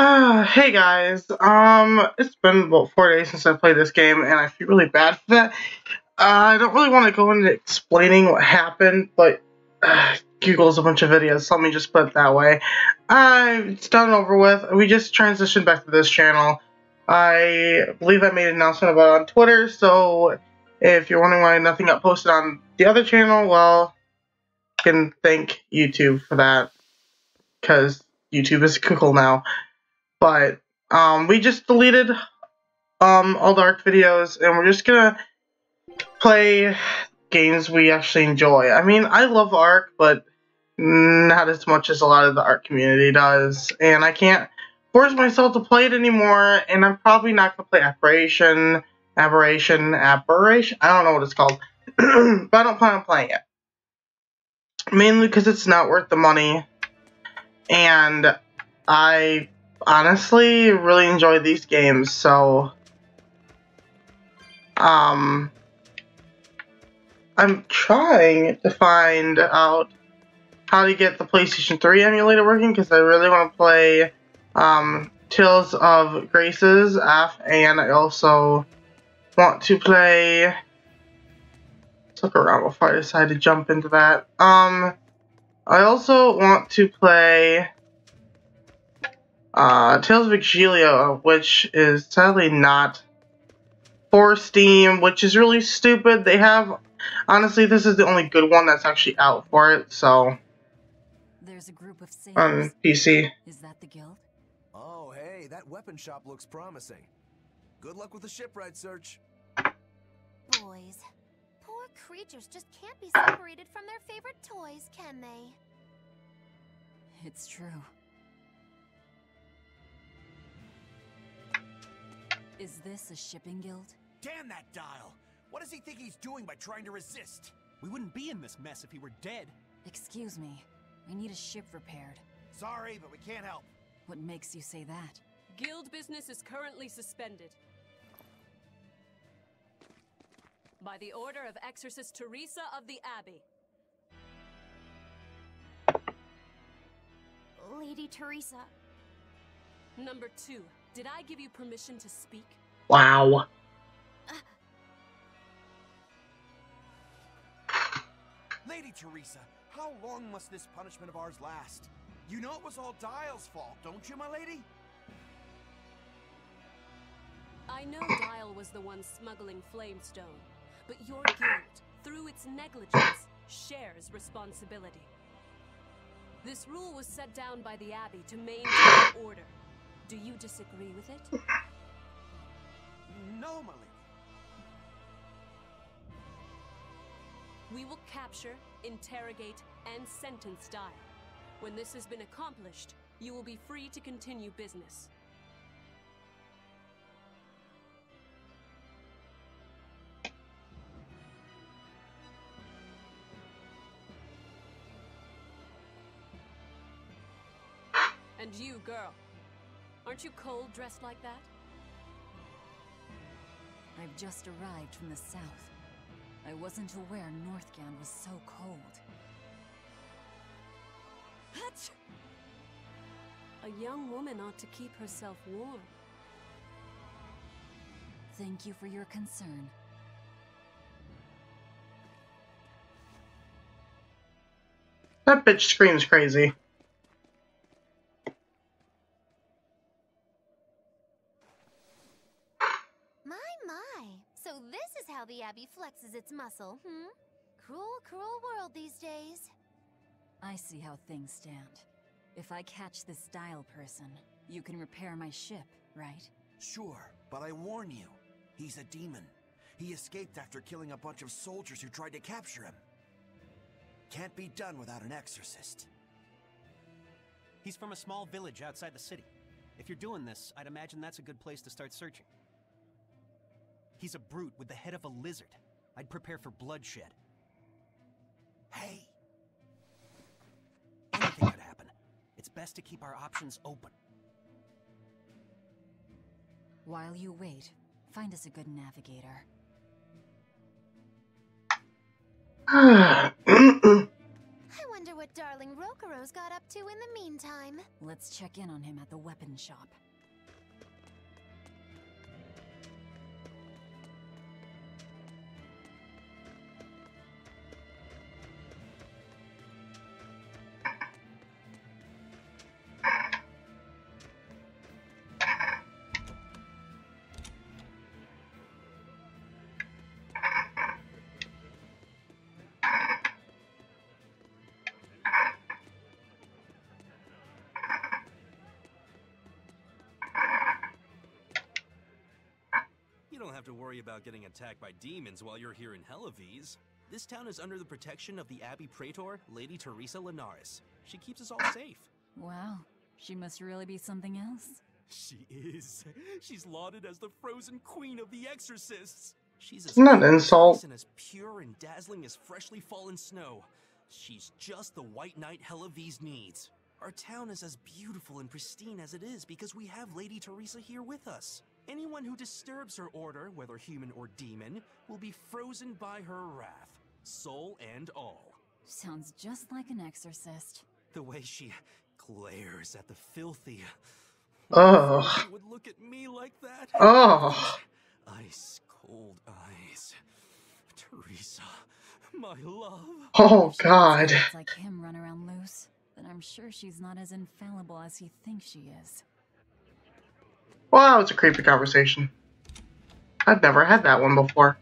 Hey guys, it's been about 4 days since I played this game, and I feel really bad for that. I don't really want to go into explaining what happened, but Google's a bunch of videos, so let me just put it that way. It's done and over with. We just transitioned back to this channel. I believe I made an announcement about it on Twitter, so if you're wondering why nothing got posted on the other channel, well, you can thank YouTube for that, because YouTube is Google now. But we just deleted all the ARC videos, and we're just gonna play games we actually enjoy. I mean, I love ARC, but not as much as a lot of the ARC community does, and I can't force myself to play it anymore, and I'm probably not gonna play Aberration. I don't know what it's called, but I don't plan on playing it. Mainly because it's not worth the money, and I honestly really enjoy these games, so I'm trying to find out how to get the PlayStation 3 emulator working, because I really want to play Tales of Graces F, and I also want to play, let's look around before I decide to jump into that. I also want to play Tales of Exilio, which is sadly not for Steam, which is really stupid. They have, honestly, this is the only good one that's actually out for it, so. There's a group of sailors on PC. Is that the guild? Oh, hey, that weapon shop looks promising. Good luck with the shipwright search. Boys, poor creatures just can't be separated from their favorite toys, can they? It's true. Is this a shipping guild? Damn that dial! What does he think he's doing by trying to resist? We wouldn't be in this mess if he were dead. Excuse me. I need a ship repaired. Sorry, but we can't help. What makes you say that? Guild business is currently suspended. By the order of Exorcist Teresa of the Abbey. Lady Teresa. Number 2, did I give you permission to speak? Wow. Lady Teresa, how long must this punishment of ours last? You know it was all Dial's fault, don't you, my lady? I know Dial was the one smuggling Flamestone, but your guild, through its negligence, shares responsibility. This rule was set down by the Abbey to maintain order. Do you disagree with it? No, my lady. We will capture, interrogate, and sentence Dial. When this has been accomplished, you will be free to continue business. And you, girl, aren't you cold dressed like that? I've just arrived from the south. I wasn't aware Northgand was so cold. A young woman ought to keep herself warm. Thank you for your concern. That bitch screams crazy. My. So this is how the Abbey flexes its muscle, hmm? Cruel, cruel world these days. I see how things stand. If I catch this Dial person, you can repair my ship, right? Sure, but I warn you, he's a demon. He escaped after killing a bunch of soldiers who tried to capture him. Can't be done without an exorcist. He's from a small village outside the city. If you're doing this, I'd imagine that's a good place to start searching. He's a brute with the head of a lizard. I'd prepare for bloodshed. Hey! Anything could happen. It's best to keep our options open. While you wait, find us a good navigator. I Wonder what darling Rokuro's got up to in the meantime. Let's check in on him at the weapon shop. You don't have to worry about getting attacked by demons while you're here in Helavies. This town is under the protection of the Abbey Praetor, Lady Teresa Linares. She keeps us all safe. Wow, she must really be something else. She is. She's lauded as the frozen queen of the exorcists. She's as Isn't that an insult? and as pure and dazzling as freshly fallen snow. She's just the white knight Helavies needs. Our town is as beautiful and pristine as it is because we have Lady Teresa here with us. Anyone who disturbs her order, whether human or demon, will be frozen by her wrath, soul and all. Sounds just like an exorcist. The way she glares at the filthy. Ugh. She would look at me like that. Oh. Ice cold eyes. Teresa, my love. Oh, God. It's like him run around loose, but I'm sure she's not as infallible as he thinks she is. Well, that was a creepy conversation. I've never had that one before.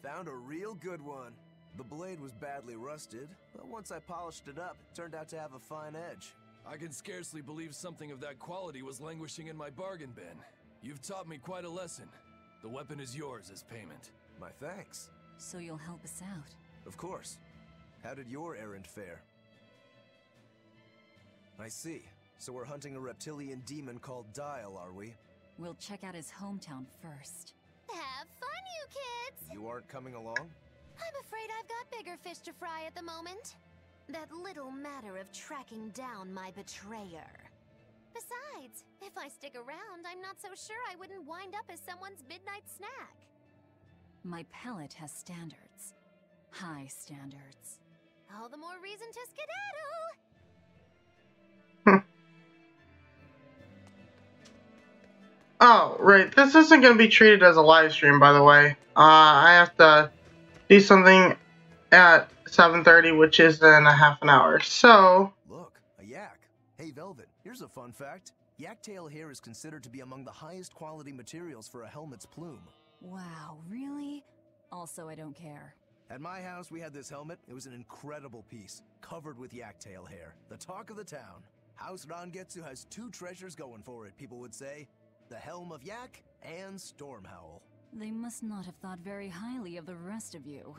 Found a real good one. The blade was badly rusted, but once I polished it up, it turned out to have a fine edge. I can scarcely believe something of that quality was languishing in my bargain bin. You've taught me quite a lesson. The weapon is yours as payment. My thanks. So you'll help us out. Of course. How did your errand fare? I see. So we're hunting a reptilian demon called Dial, are we? We'll check out his hometown first. Have fun, you kids! You aren't coming along? I'm afraid I've got bigger fish to fry at the moment. That little matter of tracking down my betrayer. Besides, if I stick around, I'm not so sure I wouldn't wind up as someone's midnight snack. My pellet has standards. High standards. All the more reason to skedaddle! Oh, right. This isn't going to be treated as a live stream, by the way. I have to do something at 7:30, which is in a half an hour. So... Look, a yak. Hey, Velvet, here's a fun fact. Yak tail hair is considered to be among the highest quality materials for a helmet's plume. Wow, really? Also, I don't care. At my house, we had this helmet. It was an incredible piece, covered with yak tail hair. The talk of the town. House Rangetsu has two treasures going for it, people would say. The Helm of Yak and Stormhowl. They must not have thought very highly of the rest of you.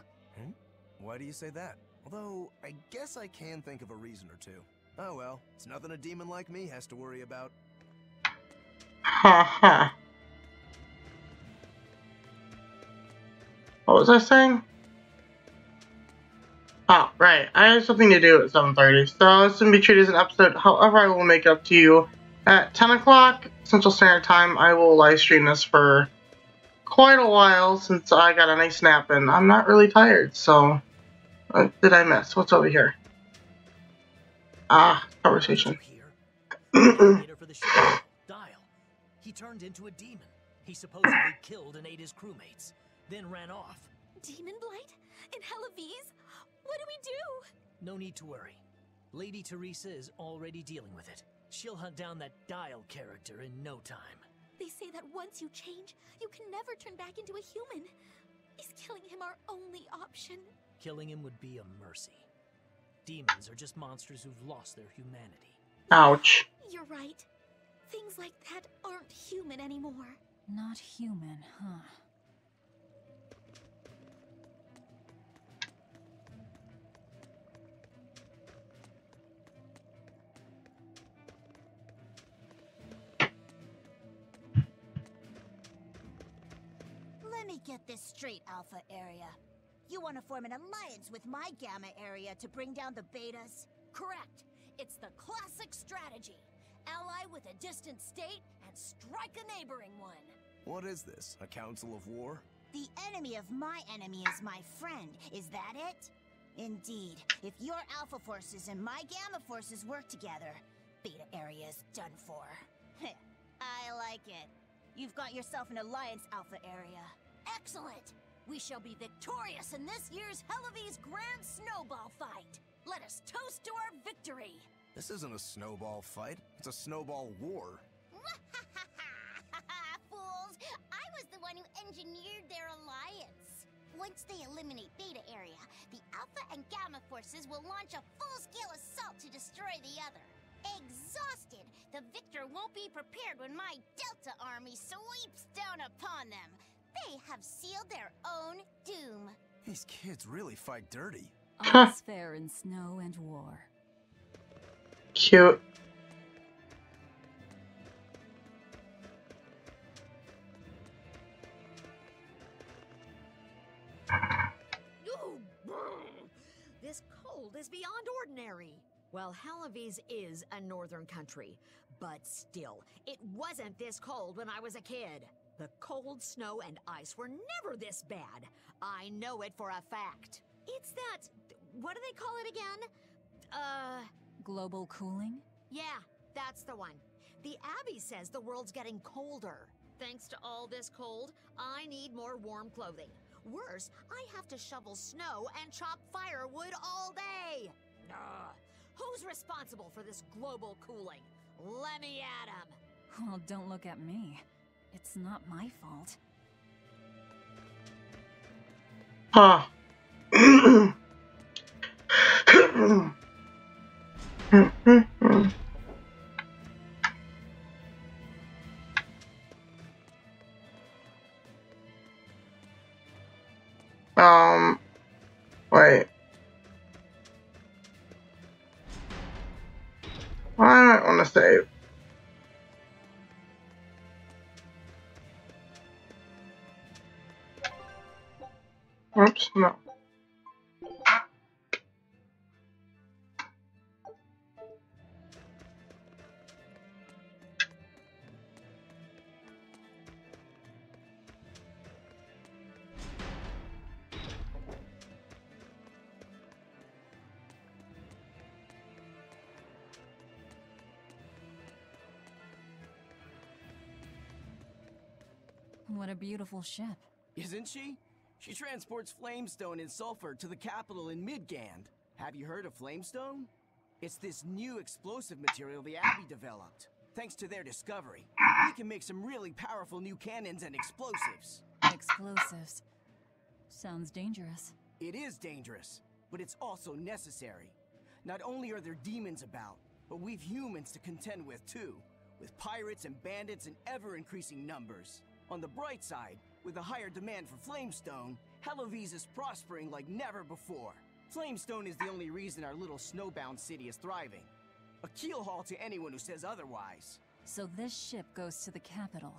Why do you say that? Although, I guess I can think of a reason or two. Oh well, it's nothing a demon like me has to worry about. Ha ha. What was I saying? Oh, right. I have something to do at 7:30, so this going to be treated as an episode. However, I will make it up to you at 10 o'clock Central Standard Time. I will live stream this for quite a while since I got a nice nap and I'm not really tired, so... What did I miss? What's over here? Ah, conversation. Leader for the ship, Dial. He turned into a demon. He supposedly killed and ate his crewmates, then ran off. Demon Blight? In Helavies? What do we do? No need to worry. Lady Teresa is already dealing with it. She'll hunt down that Dial character in no time. They say that once you change, you can never turn back into a human. Is killing him our only option? Killing him would be a mercy. Demons are just monsters who've lost their humanity. Ouch. You're right. Things like that aren't human anymore. Not human, huh? Let me get this straight, Alpha Area. You want to form an alliance with my Gamma Area to bring down the Betas? Correct. It's the classic strategy. Ally with a distant state and strike a neighboring one. What is this, a council of war? The enemy of my enemy is my friend. Is that it? Indeed. If your Alpha forces and my Gamma forces work together, Beta area is done for. I like it. You've got yourself an alliance, Alpha area. Excellent! We shall be victorious in this year's Hellawes Grand Snowball Fight. Let us toast to our victory. This isn't a snowball fight. It's a snowball war. Fools! I was the one who engineered their alliance. Once they eliminate Beta area, the Alpha and Gamma forces will launch a full-scale assault to destroy the other. Exhausted, the victor won't be prepared when my Delta army sweeps down upon them. They have sealed their own doom. These kids really fight dirty. All's fair in snow and war. Cute. This cold is beyond ordinary. Well, Hellawes is a northern country, but still, it wasn't this cold when I was a kid. The cold, snow, and ice were never this bad. I know it for a fact. It's that... what do they call it again? Global cooling? Yeah, that's the one. The Abbey says the world's getting colder. Thanks to all this cold, I need more warm clothing. Worse, I have to shovel snow and chop firewood all day. Ugh. Who's responsible for this global cooling? Let me at 'em. Well, don't look at me. It's not my fault. Huh. Wait. I might want to save. Oops, no. What a beautiful ship. Isn't she? She transports flamestone and sulfur to the capital in Midgand. Have you heard of flamestone? It's this new explosive material the Abbey developed. Thanks to their discovery, we can make some really powerful new cannons and explosives. Explosives. Sounds dangerous. It is dangerous, but it's also necessary. Not only are there demons about, but we've humans to contend with too, with pirates and bandits in ever-increasing numbers. On the bright side, with a higher demand for flamestone, Hellawes is prospering like never before. Flamestone is the only reason our little snowbound city is thriving. A keelhaul to anyone who says otherwise. So this ship goes to the capital.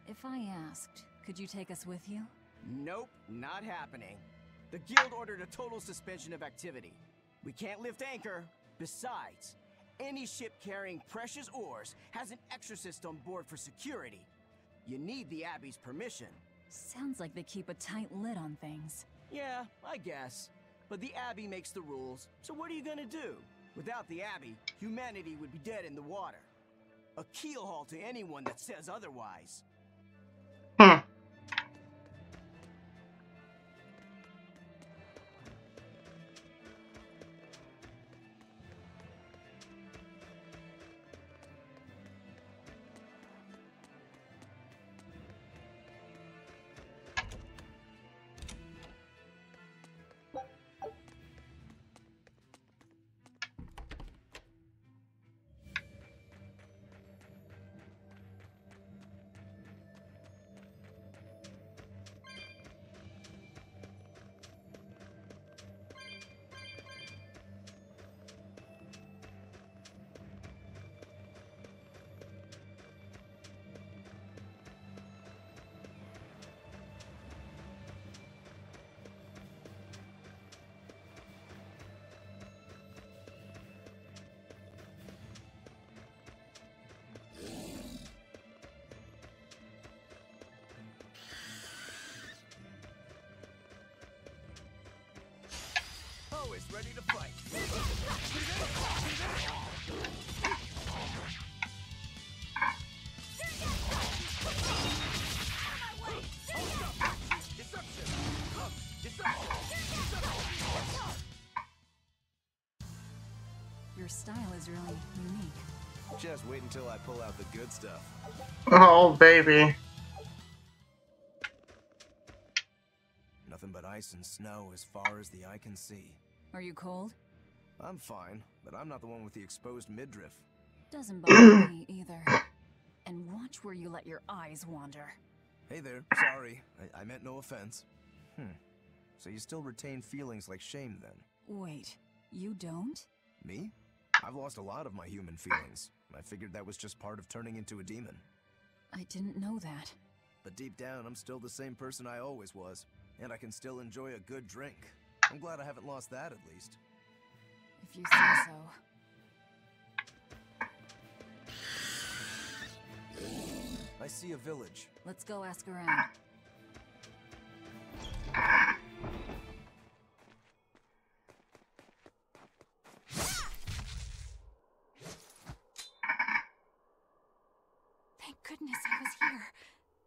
If I asked, could you take us with you? Nope, not happening. The guild ordered a total suspension of activity. We can't lift anchor. Besides, any ship carrying precious ores has an exorcist on board for security. You need the Abbey's permission. Sounds like they keep a tight lid on things. Yeah, I guess. But the Abbey makes the rules, so what are you gonna do? Without the Abbey, humanity would be dead in the water. A keelhaul to anyone that says otherwise. Who's ready to fight? Your style is really unique. Just wait until I pull out the good stuff. Oh, baby. Nothing but ice and snow as far as the eye can see. Are you cold? I'm fine, but I'm not the one with the exposed midriff. Doesn't bother me either. And watch where you let your eyes wander. Hey there, sorry. I meant no offense. So you still retain feelings like shame then? Wait, you don't? Me? I've lost a lot of my human feelings. I figured that was just part of turning into a demon. I didn't know that. But deep down, I'm still the same person I always was. And I can still enjoy a good drink. I'm glad I haven't lost that at least. If you say so. I see a village. Let's go ask around. Thank goodness I was here.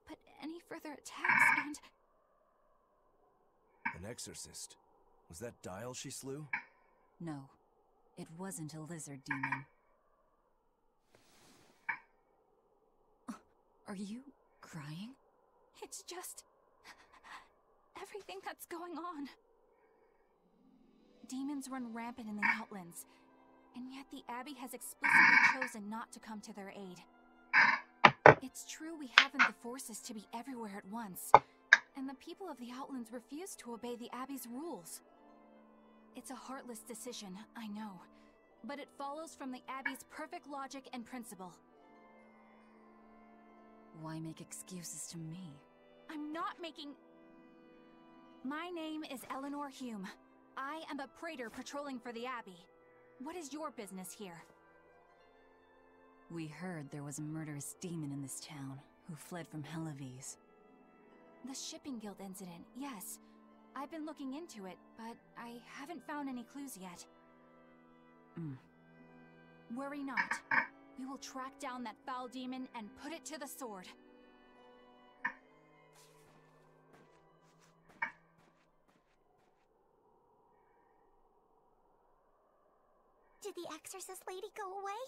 But any further attacks and... An exorcist. Was that Dial she slew? No, it wasn't a lizard demon. Are you crying? It's just... everything that's going on. Demons run rampant in the Outlands, and yet the Abbey has explicitly chosen not to come to their aid. It's true we haven't the forces to be everywhere at once, and the people of the Outlands refuse to obey the Abbey's rules. It's a heartless decision, I know, but it follows from the Abbey's perfect logic and principle. Why make excuses to me? I'm not making... My name is Eleanor Hume. I am a praetor patrolling for the Abbey. What is your business here? We heard there was a murderous demon in this town who fled from Helavis. The Shipping Guild incident, yes. I've been looking into it, but I haven't found any clues yet. Worry not. We will track down that foul demon and put it to the sword. Did the exorcist lady go away?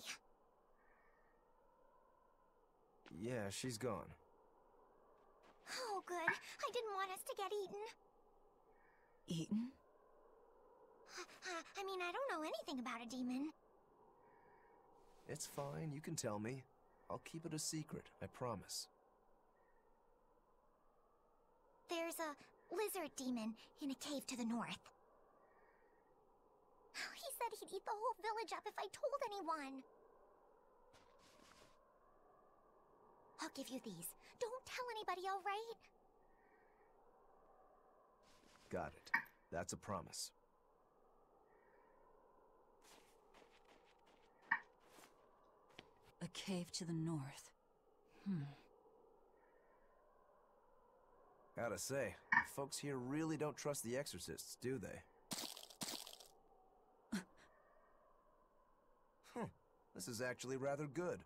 Yeah, she's gone. Oh, good. I didn't want us to get eaten. Eaten? I mean, I don't know anything about a demon. It's fine, you can tell me. I'll keep it a secret, I promise. There's a lizard demon in a cave to the north. He said he'd eat the whole village up if I told anyone. I'll give you these. Don't tell anybody, all right? Got it. That's a promise. A cave to the north. Gotta say, the folks here really don't trust the exorcists, do they? This is actually rather good.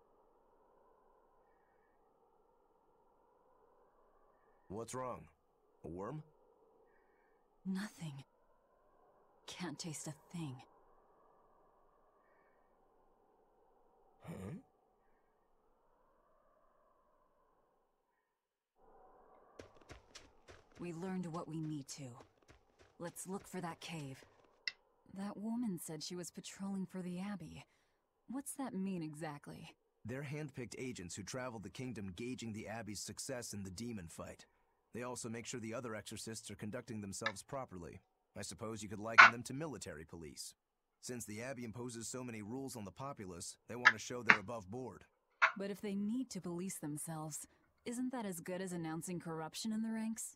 What's wrong? A worm? Nothing. Can't taste a thing. Huh? We learned what we need to. Let's look for that cave. That woman said she was patrolling for the Abbey. What's that mean exactly? They're handpicked agents who travel the kingdom gauging the Abbey's success in the demon fight. They also make sure the other exorcists are conducting themselves properly. I suppose you could liken them to military police. Since the Abbey imposes so many rules on the populace, they want to show they're above board. But if they need to police themselves, isn't that as good as announcing corruption in the ranks?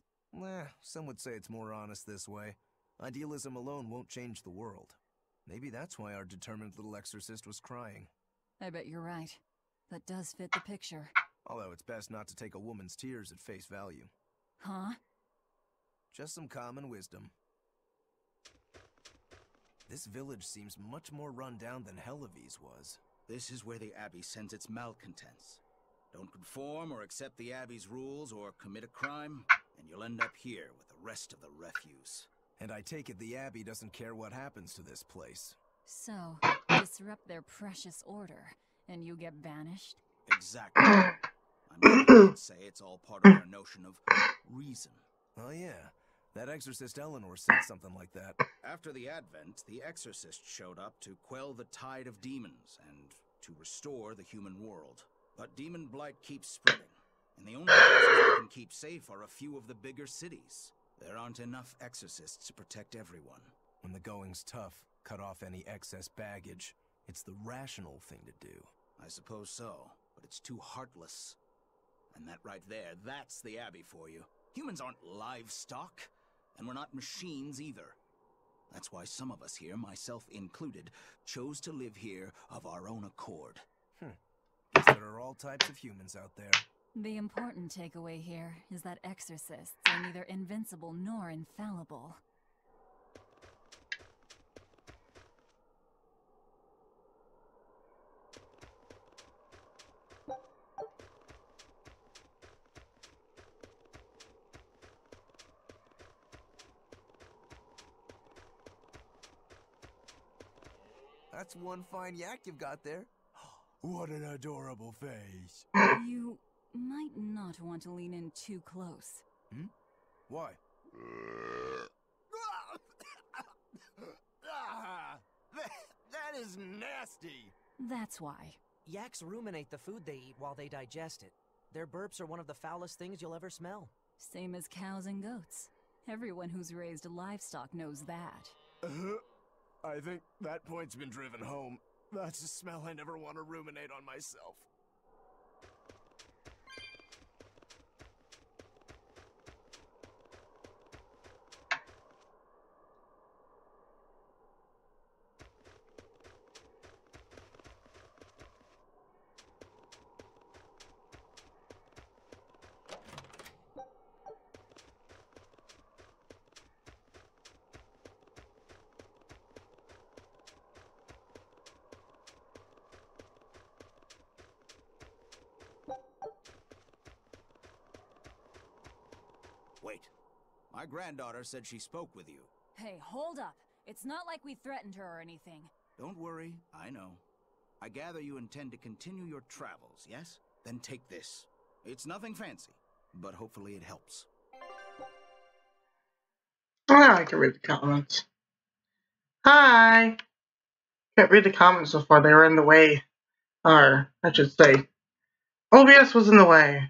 Some would say it's more honest this way. Idealism alone won't change the world. Maybe that's why our determined little exorcist was crying. I bet you're right. That does fit the picture. Although it's best not to take a woman's tears at face value. Huh? Just some common wisdom. This village seems much more run down than Helavi's was. This is where the Abbey sends its malcontents. Don't conform or accept the Abbey's rules or commit a crime, and you'll end up here with the rest of the refuse. And I take it the Abbey doesn't care what happens to this place. So, disrupt their precious order, and you get banished? Exactly. I'm sure you'd say it's all part of their notion of reason. Oh yeah, that exorcist Eleanor said something like that. After the Advent, the exorcist showed up to quell the tide of demons and to restore the human world. But demon blight keeps spreading, and the only places they can keep safe are a few of the bigger cities. There aren't enough exorcists to protect everyone. When the going's tough, cut off any excess baggage. It's the rational thing to do. I suppose so, but it's too heartless. And that right there, that's the Abbey for you. Humans aren't livestock, and we're not machines either. That's why some of us here, myself included, chose to live here of our own accord. Guess there are all types of humans out there. The important takeaway here is that exorcists are neither invincible nor infallible. That's one fine yak you've got there. What an adorable face. You might not want to lean in too close. Why? That is nasty! That's why. Yaks ruminate the food they eat while they digest it. Their burps are one of the foulest things you'll ever smell. Same as cows and goats. Everyone who's raised livestock knows that. I think that point's been driven home. That's a smell I never want to ruminate on myself. Wait, my granddaughter said she spoke with you. Hey, hold up. It's not like we threatened her or anything. Don't worry, I know. I gather you intend to continue your travels, yes? Then take this. It's nothing fancy, but hopefully it helps. Oh, I can read the comments. Hi! Can't read the comments so far, they were in the way. Or, I should say, OBS was in the way.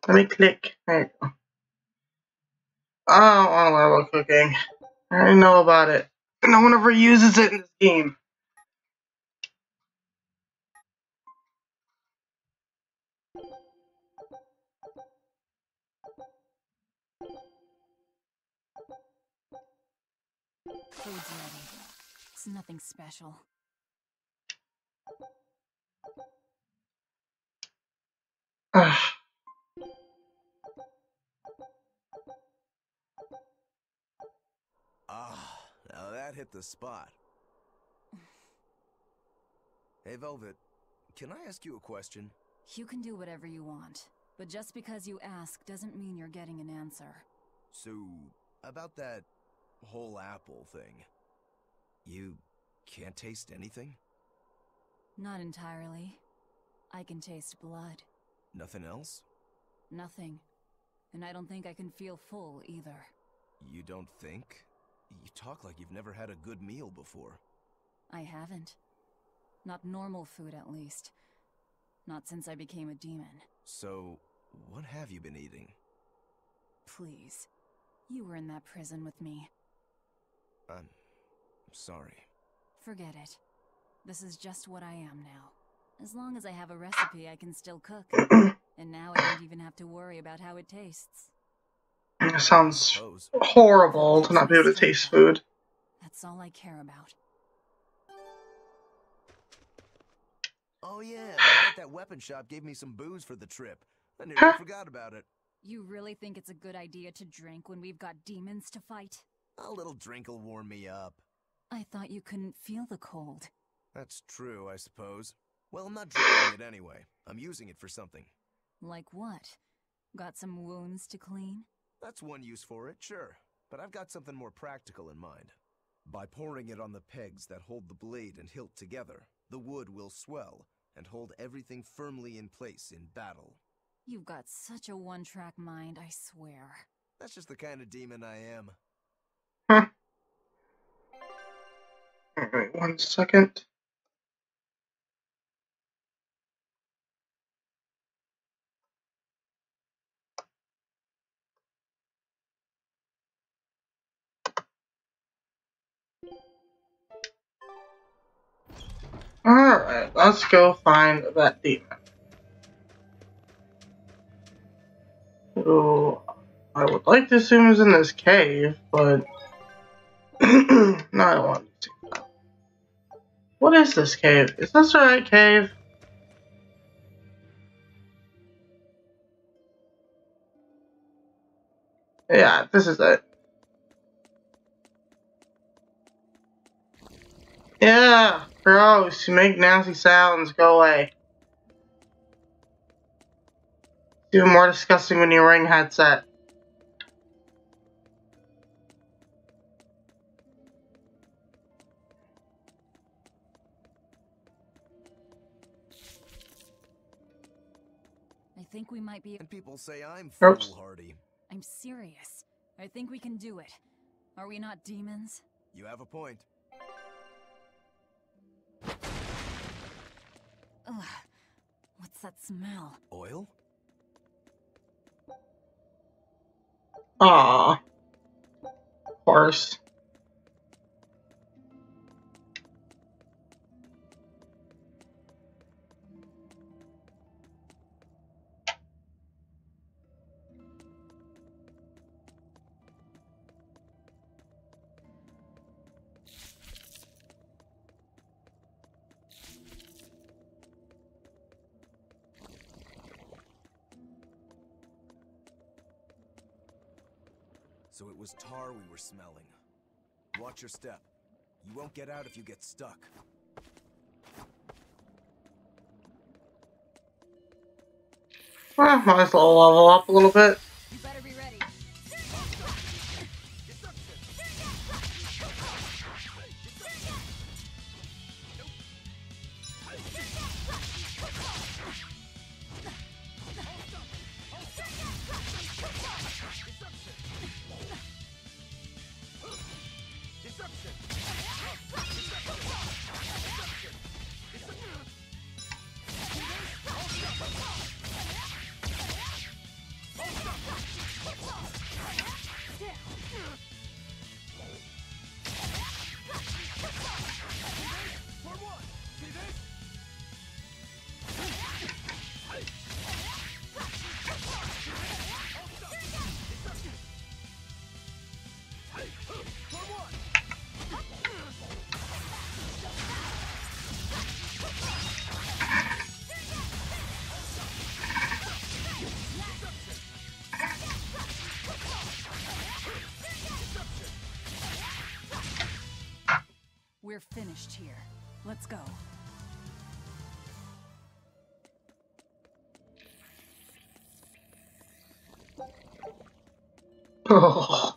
Let me click. There you go. I don't want to learn about cooking. I already know about it. No one ever uses it in this game. Food's ready. It's nothing special. Ugh. Ah, now that hit the spot. Hey, Velvet, can I ask you a question? You can do whatever you want, but just because you ask doesn't mean you're getting an answer. So, about that whole apple thing, you can't taste anything? Not entirely. I can taste blood. Nothing else? Nothing. And I don't think I can feel full either. You don't think? You talk like you've never had a good meal before. I haven't. Not normal food, at least. Not since I became a demon. So, what have you been eating? Please. You were in that prison with me. I'm sorry. Forget it. This is just what I am now. As long as I have a recipe, I can still cook. And now I don't even have to worry about how it tastes. It sounds horrible to not be able to taste food. That's all I care about. Oh yeah, the guy at that weapon shop gave me some booze for the trip. I nearly forgot about it. You really think it's a good idea to drink when we've got demons to fight? A little drink will warm me up. I thought you couldn't feel the cold. That's true, I suppose. Well, I'm not drinking it anyway. I'm using it for something. Like what? Got some wounds to clean? That's one use for it, sure. But I've got something more practical in mind. By pouring it on the pegs that hold the blade and hilt together, the wood will swell and hold everything firmly in place in battle. You've got such a one-track mind, I swear. That's just the kind of demon I am. Huh. Alright, 1 second. Alright, let's go find that demon. So, I would like to assume it's in this cave, but no, I don't want to see that. What is this cave? Is this the right cave? Yeah, this is it. Yeah, gross. You make nasty sounds. Go away. It's even more disgusting when you're wearing a headset. I think we might be... And people say I'm Oops. foolhardy. I'm serious. I think we can do it. Are we not demons? You have a point. Ugh. What's that smell? Oil? Aww. Of course. So it was tar we were smelling. Watch your step. You won't get out if you get stuck. Well, might as well level up a little bit. You better be ready. We're finished here. Let's go. Oh.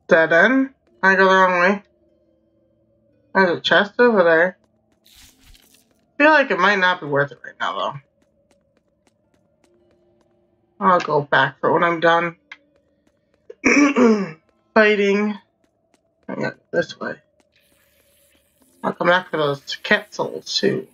Dead end? I go the wrong way. There's a chest over there. I feel like it might not be worth it right now, though. I'll go back for when I'm done. Fighting. I got this way. I'll come back for those capsules, too.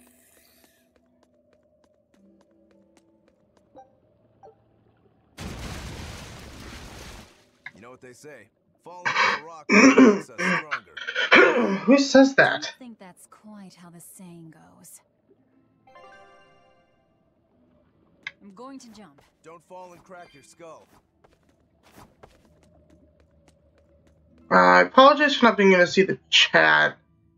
You know what they say? Falling off a rock makes us stronger. Who says I that? don't think that's quite how the saying goes. I'm going to jump. Don't fall and crack your skull. I apologize for not being able to see the chat.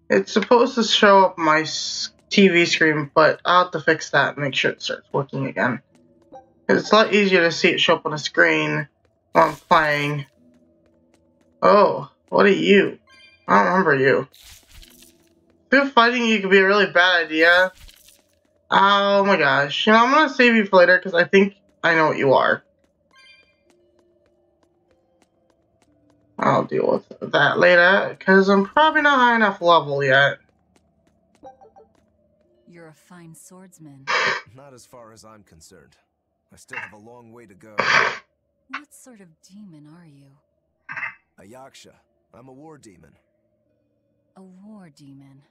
It's supposed to show up my TV screen, but I'll have to fix that and make sure it starts working again. It's a lot easier to see it show up on the screen while I'm playing. Oh, what are you? I don't remember you. I feel fighting you could be a really bad idea. Oh my gosh. You know, I'm gonna save you for later because I think I know what you are. I'll deal with that later because I'm probably not high enough level yet. You're a fine swordsman. Not as far as I'm concerned. I still have a long way to go. What sort of demon are you? A Yaksha. I'm a war demon. A war demon.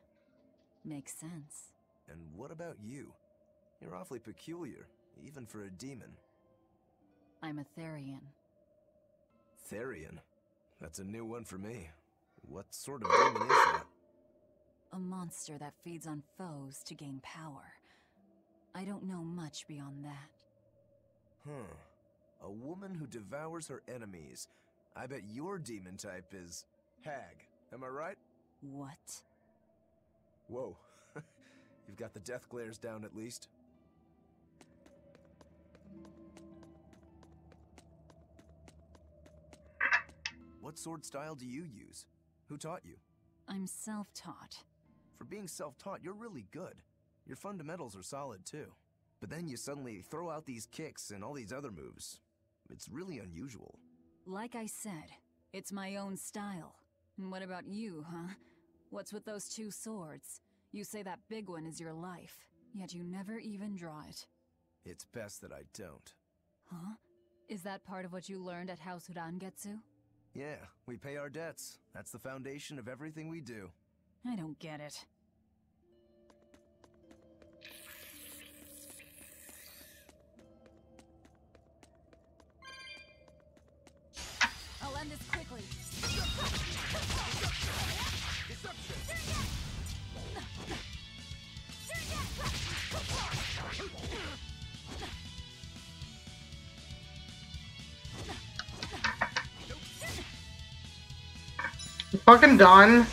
Makes sense. And what about you? You're awfully peculiar, even for a demon. I'm a Therian. Therian? That's a new one for me. What sort of demon is that? A monster that feeds on foes to gain power. I don't know much beyond that. Huh. A woman who devours her enemies. I bet your demon type is hag. Am I right? What? Whoa. You've got the death glares down at least. What sword style do you use? Who taught you? I'm self-taught. For being self-taught, you're really good. Your fundamentals are solid too. But then you suddenly throw out these kicks and all these other moves. It's really unusual. Like I said, it's my own style. And what about you, huh? What's with those two swords? You say that big one is your life, yet you never even draw it. It's best that I don't. Huh? Is that part of what you learned at House Urangetsu? Yeah, we pay our debts. That's the foundation of everything we do. I don't get it. I'll end this quickly. You fucking done?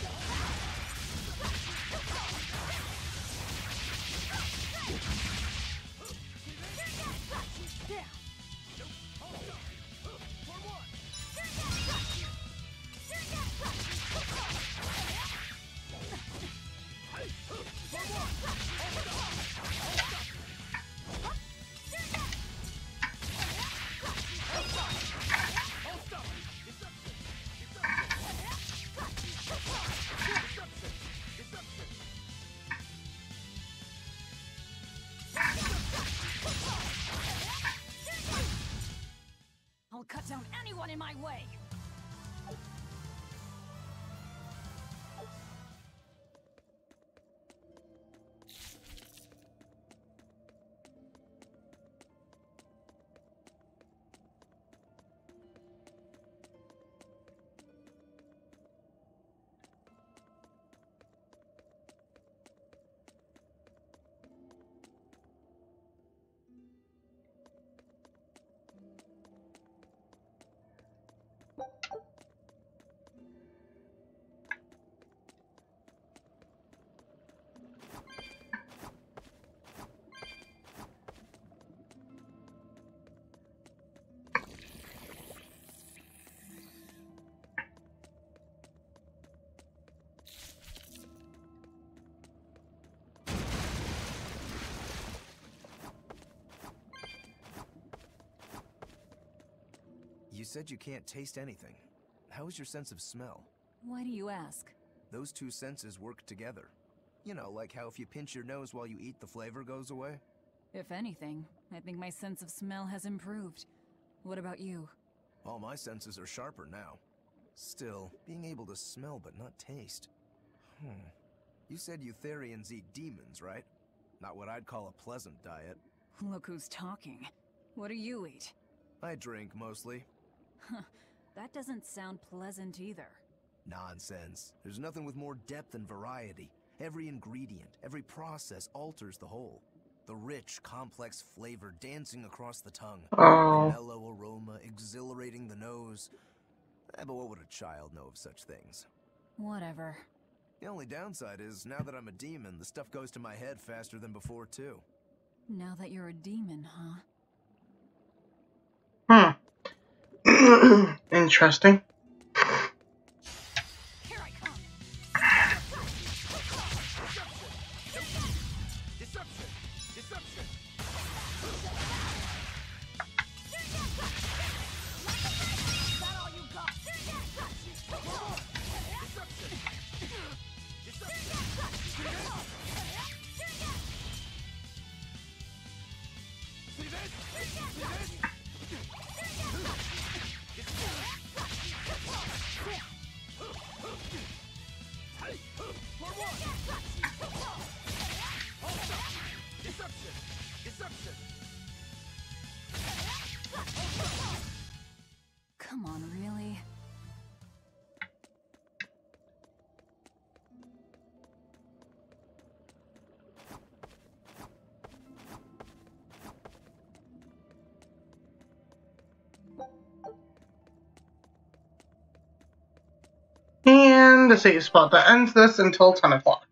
I'll cut down anyone in my way! You said you can't taste anything. How is your sense of smell? Why do you ask? Those two senses work together. You know, like how if you pinch your nose while you eat, the flavor goes away? If anything, I think my sense of smell has improved. What about you? All my senses are sharper now. Still, being able to smell but not taste. You said you Therians eat demons, right? Not what I'd call a pleasant diet. Look who's talking. What do you eat? I drink, mostly. That doesn't sound pleasant either. Nonsense. There's nothing with more depth and variety. Every ingredient, every process alters the whole. The rich, complex flavor dancing across the tongue. Oh. Mellow aroma exhilarating the nose. But what would a child know of such things? Whatever. The only downside is, now that I'm a demon, the stuff goes to my head faster than before, too. Now that you're a demon, huh? Hmm. Interesting. Come on, really? And the save spot that ends this until 10 o'clock.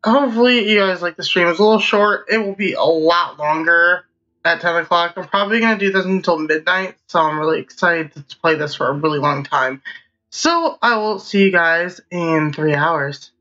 Hopefully you guys like the stream. It's a little short. It will be a lot longer at 10 o'clock. I'm probably going to do this until midnight, so I'm really excited to play this for a really long time. So I will see you guys in 3 hours.